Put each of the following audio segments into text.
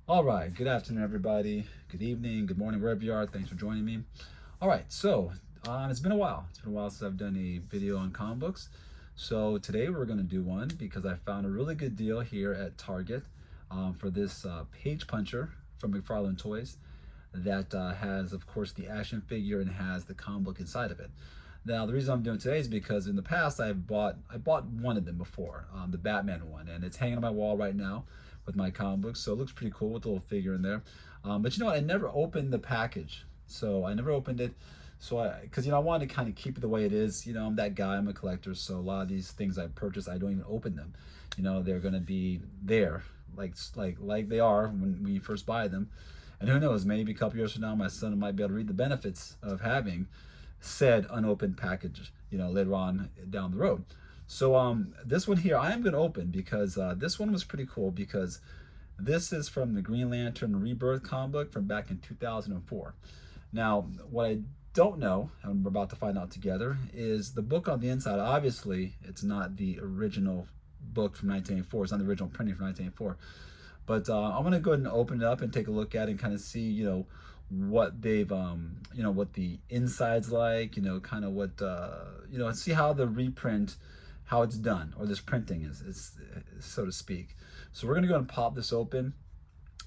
All right, good afternoon, everybody. Good evening, good morning, wherever you are. Thanks for joining me. All right, so it's been a while. It's been a while since I've done a video on comic books. So today we're going to do one because I found a really good deal here at Target for this page puncher from McFarlane Toys that has, of course, the action figure and has the comic book inside of it. Now, the reason I'm doing today is because in the past I bought one of them before, the Batman one, and it's hanging on my wall right now with my comic books. So it looks pretty cool with the little figure in there. But you know what? I never opened the package, so I never opened it. So because I wanted to kind of keep it the way it is. I'm that guy. I'm a collector, so a lot of these things I purchase, I don't even open them. They're gonna be there, like they are when you first buy them. And who knows? Maybe a couple years from now, my son might be able to read the benefits of having said unopened package, later on down the road. So this one here I am going to open because this one was pretty cool because this is from the Green Lantern Rebirth comic book from back in 2004. Now, what I don't know, and we're about to find out together, is the book on the inside. Obviously, it's not the original book from 1984. It's not the original printing from 1984. But I'm going to go ahead and open it up and take a look at it and kind of see, what they've what the inside's like, kind of what see how the reprint, how it's done, or this printing is so to speak. So we're gonna go and pop this open,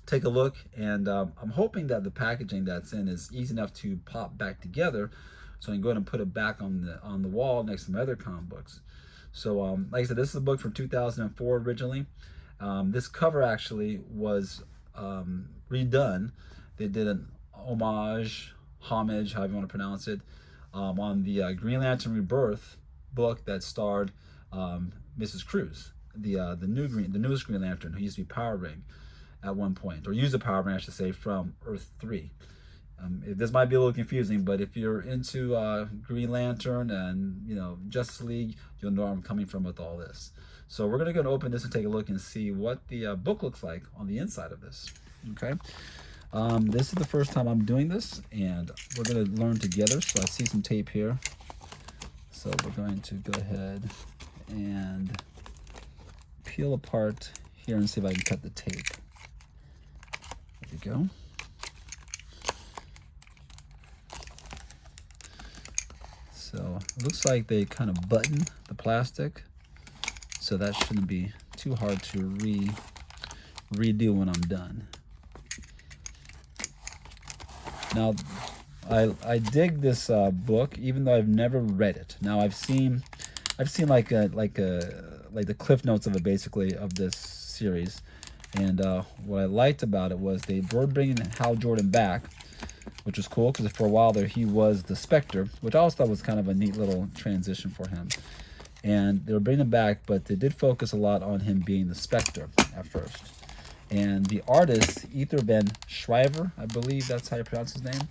take a look, and I'm hoping that the packaging that's in is easy enough to pop back together so I can go ahead and put it back on the wall next to my other comic books. So like I said, this is a book from 2004 originally. This cover actually was redone. They did an homage, however you want to pronounce it, on the Green Lantern Rebirth book that starred Mrs. Cruz, the newest Green Lantern, who used to be Power Ring at one point, or used a Power Ring, I should say, from Earth 3. This might be a little confusing, but if you're into Green Lantern and Justice League, you'll know where I'm coming from with all this. So we're gonna go and open this and take a look and see what the book looks like on the inside of this. Okay. This is the first time I'm doing this, and we're going to learn together. So I see some tape here. So we're going to go ahead and peel apart here and see if I can cut the tape. There we go. So it looks like they kind of button the plastic, so that shouldn't be too hard to redo when I'm done. Now, I dig this book, even though I've never read it. Now I've seen like the cliff notes of it, basically, of this series, and what I liked about it was they were bringing Hal Jordan back, which was cool because for a while there he was the Spectre, which I also thought was kind of a neat little transition for him. And they were bringing him back, but they did focus a lot on him being the Spectre at first. And the artist, Ether Ben Shriver, I believe that's how you pronounce his name.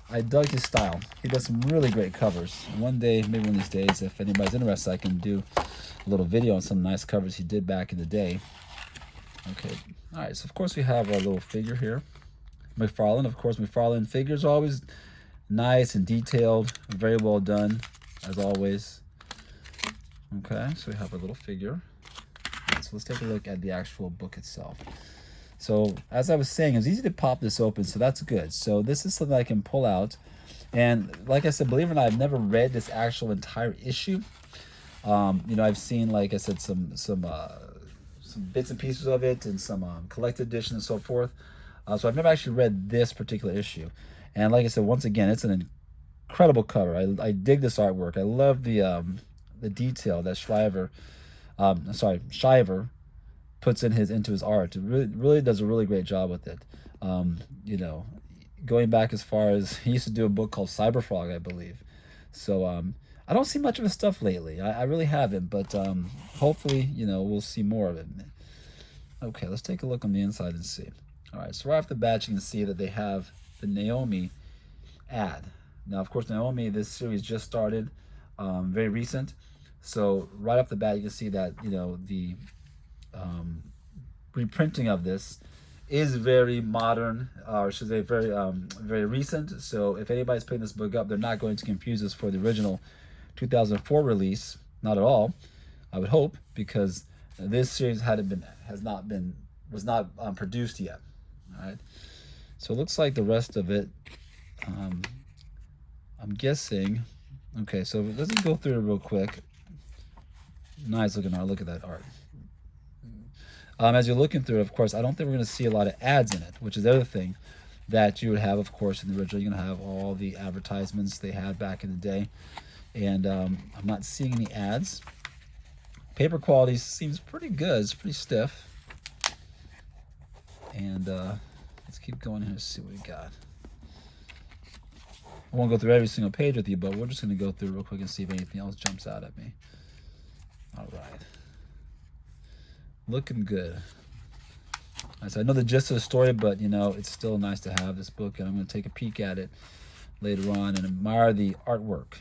I dug his style. He does some really great covers. One day, maybe one of these days, if anybody's interested, I can do a little video on some nice covers he did back in the day. Okay, all right, so of course we have our little figure here. McFarlane, of course, McFarlane figures are always nice and detailed, very well done, as always. Okay, so we have a little figure. So let's take a look at the actual book itself. So as I was saying, it's easy to pop this open, so that's good. So this is something I can pull out. And like I said, believe it or not, I've never read this actual entire issue. I've seen, like I said, some bits and pieces of it and some collected edition and so forth. So I've never actually read this particular issue. And like I said, once again, it's an incredible cover. I dig this artwork. I love the detail that Shiver puts into his art. It really does a really great job with it. Going back as far as he used to do a book called Cyberfrog, I believe. So I don't see much of his stuff lately. I really haven't, but hopefully we'll see more of it. Okay, let's take a look on the inside and see. All right, so right off the bat you can see that they have the Naomi ad. Now, of course, Naomi, this series just started, very recent. So right off the bat, you can see that the reprinting of this is very modern, or should say very recent. So if anybody's picking this book up, they're not going to confuse this for the original 2004 release. Not at all, I would hope, because this series was not produced yet. All right. So it looks like the rest of it, I'm guessing. Okay, so let's just go through it real quick. Nice looking art. Look at that art. As you're looking through it, of course, I don't think we're going to see a lot of ads in it, which is the other thing that you would have, of course, in the original. You're going to have all the advertisements they had back in the day. And I'm not seeing any ads. Paper quality seems pretty good. It's pretty stiff. And let's keep going here and see what we got. I won't go through every single page with you, but we're just going to go through real quick and see if anything else jumps out at me. All right. Looking good. So I know the gist of the story, but you know, it's still nice to have this book, and I'm going to take a peek at it later on and admire the artwork.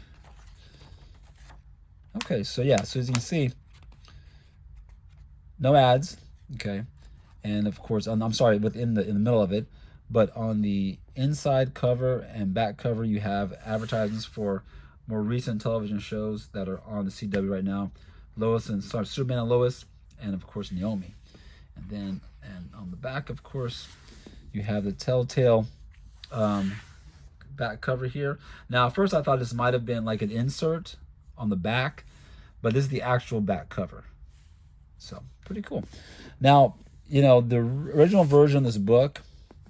Okay, so yeah, so as you can see, no ads, okay, and of course, I'm sorry, in the middle of it, but on the inside cover and back cover, you have advertisements for more recent television shows that are on the CW right now. Superman and Lois, and of course Naomi. And then, and on the back, of course, you have the Telltale back cover here. Now, at first I thought this might have been like an insert on the back, but this is the actual back cover. So, pretty cool. Now, you know, the original version of this book,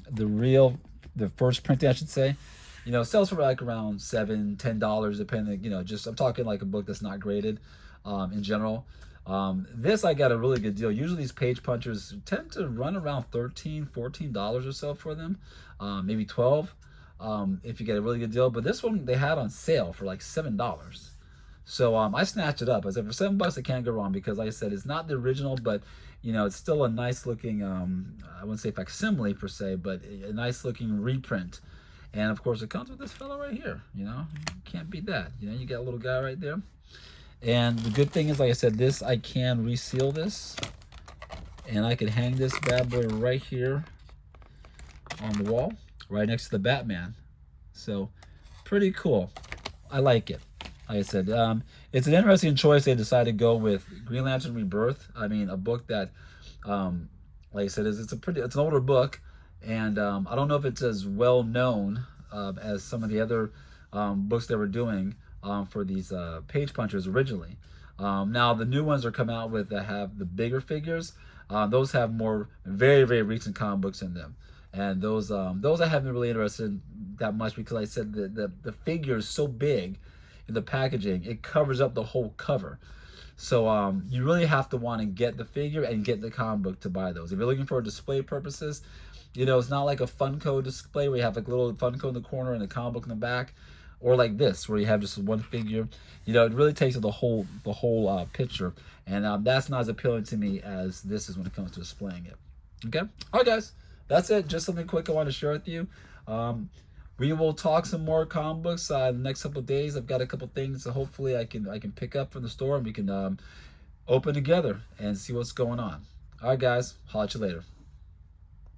the first printing, I should say, you know, sells for like around $7-10, depending, you know, just, I'm talking like a book that's not graded in general. This I got a really good deal. Usually these page punchers tend to run around $13-14 or so for them, maybe 12 if you get a really good deal. But this one they had on sale for like $7. So I snatched it up. I said for $7 it can't go wrong, because like I said, it's not the original, but you know, it's still a nice looking, I wouldn't say facsimile per se, but a nice looking reprint. And of course it comes with this fellow right here. You know, you can't beat that. You know, you got a little guy right there. And the good thing is, like I said, this, I can reseal this, and I can hang this bad boy right here on the wall, right next to the Batman. So, pretty cool. I like it. Like I said, it's an interesting choice. They decided to go with Green Lantern Rebirth. I mean, a book that, like I said, it's an older book, and I don't know if it's as well known as some of the other books they were doing. For these page punchers originally. Now the new ones are coming out with that have the bigger figures. Those have more very, very recent comic books in them, and those I haven't really interested in that much, because like I said, the figure is so big in the packaging, it covers up the whole cover. So you really have to want to get the figure and get the comic book to buy those. If you're looking for display purposes, you know, it's not like a Funko display where you have like a little Funko in the corner and a comic book in the back. Or like this, where you have just one figure. You know, it really takes the whole picture, and that's not as appealing to me as this is when it comes to displaying it. Okay, all right, guys, that's it. Just something quick I want to share with you. We will talk some more comic books in the next couple of days. I've got a couple things that hopefully I can pick up from the store, and we can open together and see what's going on. All right, guys, holler at you later.